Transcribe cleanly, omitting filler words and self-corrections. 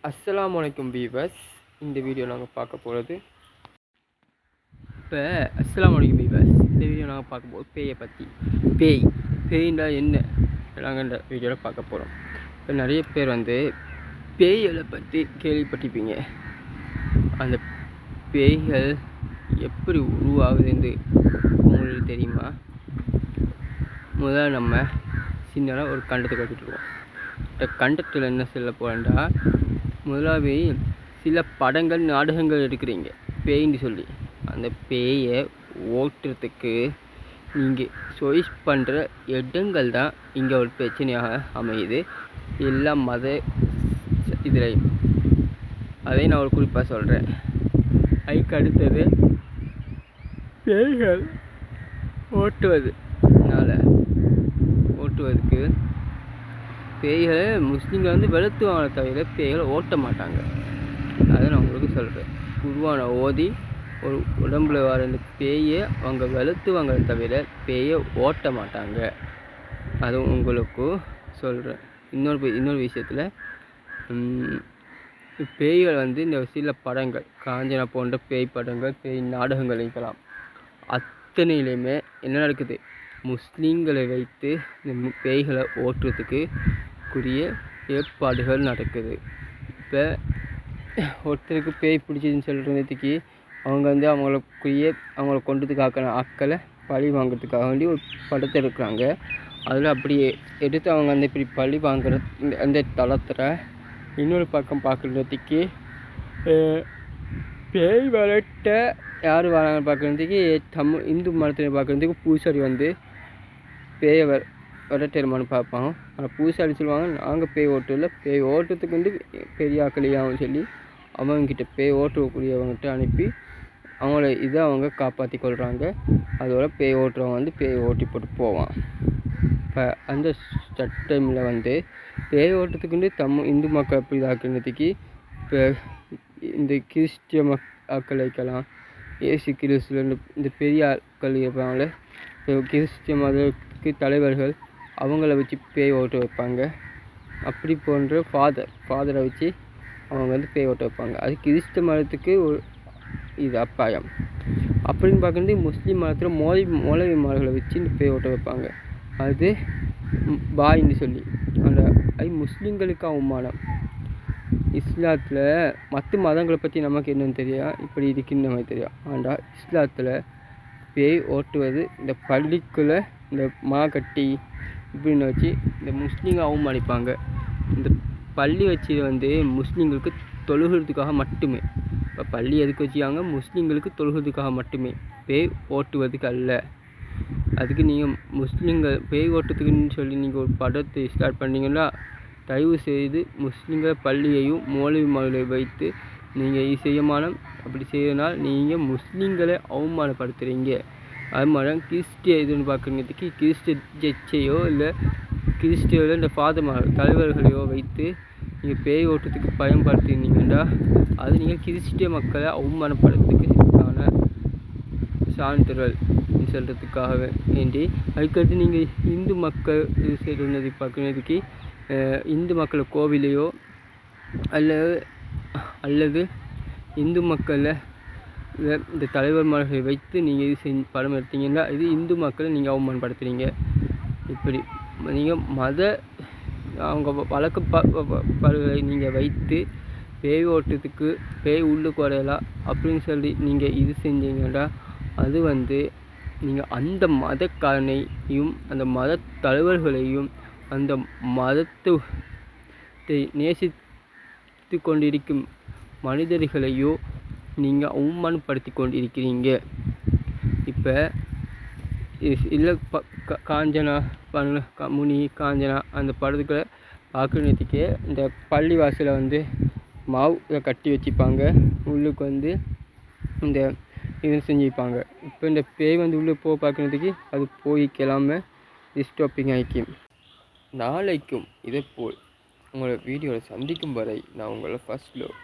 அஸ்ஸலாமு அலைக்கும் வீவர்ஸ். இந்த வீடியோ நாங்கள் பார்க்க போகிறது அஸ்ஸலாமு அலைக்கும் வீவர்ஸ். இந்த வீடியோ நாங்கள் பார்க்க போகிறது பேயை பற்றி. பேய்னா என்ன நாங்கள் இந்த வீடியோவில் பார்க்க போகிறோம். இப்போ நிறைய பேர் பேய்களை பற்றி கேள்விப்பட்டிருப்பீங்க. அந்த பேய்கள் எப்படி உருவாகுதுன்னு உங்களுக்கு தெரியுமா? முதல்ல நம்ம சின்னதாக ஒரு கண்டத்தை கட்டிட்டுருவோம். இந்த கண்டத்தில் என்ன சொல்ல போகிறேன்டா, முதலாகவே சில படங்கள் நாடகங்கள் எடுக்கிறீங்க பேயின்னு சொல்லி. அந்த பேயை ஓட்டுறதுக்கு நீங்கள் சாய்ஸ் பண்ணுற இடங்கள் தான் இங்கே ஒரு பிரச்சனையாக அமையுது. எல்லா மத இதில் அதை நான் ஒரு குறிப்பாக சொல்கிறேன். அதுக்கு அடுத்தது பேய்கள் ஓட்டுவதுக்கு பேய்களை முஸ்லீம்கள் வெளுத்துவாங்க தவிர பேய்களை ஓட்ட மாட்டாங்க. அதை நான் உங்களுக்கு சொல்கிறேன். குர்ஆனை ஓதி ஒரு உடம்புல வர அந்த பேயை அவங்க வெளுத்துவாங்க தவிர பேயை ஓட்ட மாட்டாங்க. அது உங்களுக்கு சொல்கிறேன். இன்னொரு விஷயத்தில் பேய்கள் இந்த சில படங்கள், காஞ்சனா போன்ற பேய் படங்கள், பேய் நாடகங்கள் இருக்கலாம். அத்தனையிலையுமே என்ன நடக்குது, முஸ்லீம்களை வைத்து இந்த பேய்களை ஓட்டுறதுக்கு ஏற்பாடுகள் நடக்குது. இப்போ ஒருத்தருக்கு பேய் பிடிச்சதுன்னு சொல்கிறதுக்கு அவங்க அவங்கள கொண்டது காக்கிற ஆட்களை பழி வாங்கிறதுக்காக வேண்டி ஒரு படத்தை எடுக்கிறாங்க. அதில் அப்படி எடுத்து அவங்க இப்படி பழி வாங்குற அந்த தளத்தில் இன்னொரு பக்கம் பார்க்குறதுக்கு பேய் விரட்ட யார் வராங்க பார்க்குறதுக்கு இந்து மதத்தில் பார்க்குறதுக்கு பூசாரி பேயை விரட்டுமான்னு பார்ப்பாங்க. ஆனால் பூசாரி சொல்லுவாங்க, நாங்கள் பேய் ஓட்டல, பேய் ஓட்டுறதுக்கு பெரிய ஆக்கலையாகவும் சொல்லி அவங்கக்கிட்ட பேய் ஓட்டக்கூடியவங்ககிட்ட அனுப்பி அவங்க காப்பாற்றி கொள்கிறாங்க. அதோட பேய் ஓட்டுறவங்க பேய் ஓட்டி போட்டு போவான். இப்போ அந்த டைமில் பேய் ஓட்டுறதுக்கு இந்து மக்கள் எப்படி இதாக்குறதுக்கு இப்போ இந்த கிறிஸ்டிய ஆக்கள் வைக்கலாம். ஏசு கிறிஸ்துவ இந்த பெரிய ஆட்கள் இருப்பாங்களே, இப்போ கிறிஸ்டிய மதத்துக்கு தலைவர்கள் அவங்கள வச்சு பேய் ஓட்ட வைப்பாங்க. அப்படி போன்ற ஃபாதரை வச்சு அவங்க பேய் ஓட்ட வைப்பாங்க. அது கிறிஸ்துவ மதத்துக்கு ஒரு இது அப்பாயம். அப்படின்னு பார்க்குறது முஸ்லீம் மதத்தில் மௌலவிமார்களை வச்சு இந்த பேய் ஓட்ட வைப்பாங்க. அது பாயின்னு சொல்லி அது முஸ்லீம்களுக்கு அவமானம். இஸ்லாத்தில் மற்ற மதங்களை பற்றி நமக்கு என்னென்னு தெரியும், இப்படி இருக்குன்னு நமக்கு தெரியும். ஆனால் இஸ்லாத்தில் பேய் ஓட்டுவது இந்த பள்ளிக்குள்ளே இந்த கட்டி இப்படின்னு வச்சு இந்த முஸ்லீம்கள் அவமானிப்பாங்க. இந்த பள்ளி வச்சு முஸ்லீம்களுக்கு தொழுகிறதுக்காக மட்டுமே. இப்போ பள்ளி எதுக்கு வச்சுக்காங்க, முஸ்லீம்களுக்கு தொழுகிறதுக்காக மட்டுமே, பேய் ஓட்டுவதுக்கு அல்ல. அதுக்கு நீங்கள் முஸ்லீம்கள் பேய் ஓட்டுறதுக்குன்னு சொல்லி நீங்கள் ஒரு படத்தை ஸ்டார்ட் பண்ணிங்கன்னா, தயவு செய்து முஸ்லீம்கள் பள்ளியையும் மௌலவிமார்களை வைத்து நீங்கள் செய்யமானம் அப்படி செய்யறதுனால் நீங்கள் முஸ்லீம்களை அவமானப்படுத்துகிறீங்க. அது மாதிரி கிறிஸ்டிய இதுன்னு பார்க்குறதுக்கு கிறிஸ்டிய ஜட்ஜையோ இல்லை கிறிஸ்டியோட இந்த தலைவர்களையோ வைத்து நீங்கள் பேய் ஓட்டத்துக்கு பயன்படுத்தினீங்கன்னா அது நீங்கள் கிறிஸ்டிய மக்களை அவமானப்படுத்துறதுக்கு சான்றிதழ் சொல்கிறதுக்காக வேண்டி. அதுக்கடுத்து நீங்கள் இந்து மக்கள் இது செய்கிறது பார்க்குறதுக்கு இந்து மக்களை கோவிலையோ அல்லது இந்து மக்களை இந்த தலைவர்மார்களை வைத்து நீங்கள் இது படம் எடுத்தீங்கன்னா இது இந்து மக்களை நீங்கள் அவமானப்படுத்துகிறீங்க. இப்படி நீங்கள் அவங்க வழக்குப்பாடுகளை நீங்கள் வைத்து பேய் ஓட்டத்துக்கு பேய் உள்ளுக்கு வரையலாம் அப்படின்னு சொல்லி நீங்கள் இது செஞ்சீங்கன்னா அது நீங்கள் அந்த மதக்காரனையும் அந்த மத தலைவர்களையும் அந்த மதத்தை நேசித்து கொண்டிருக்கும் மனிதர்களையோ நீங்கள் அவமானப்படுத்தி கொண்டிருக்கிறீங்க. இப்போ இல்லை காஞ்சனா காஞ்சனா அந்த படத்துக்குள்ள பார்க்குறதுக்கே இந்த பள்ளிவாசலை மாவு கட்டி வச்சுப்பாங்க. உள்ளுக்கு இந்த இது செஞ்சுப்பாங்க. இப்போ இந்த பேய் உள்ளே பார்க்குறதுக்கு அது போய்க்கலாமல் டிஸ்டர்பிங் ஆகிக்கும். நாளைக்கும் இதே போல் உங்களை வீடியோவில் சந்திக்கும் வரை நான் உங்களை ஃபர்ஸ்ட் லவ்.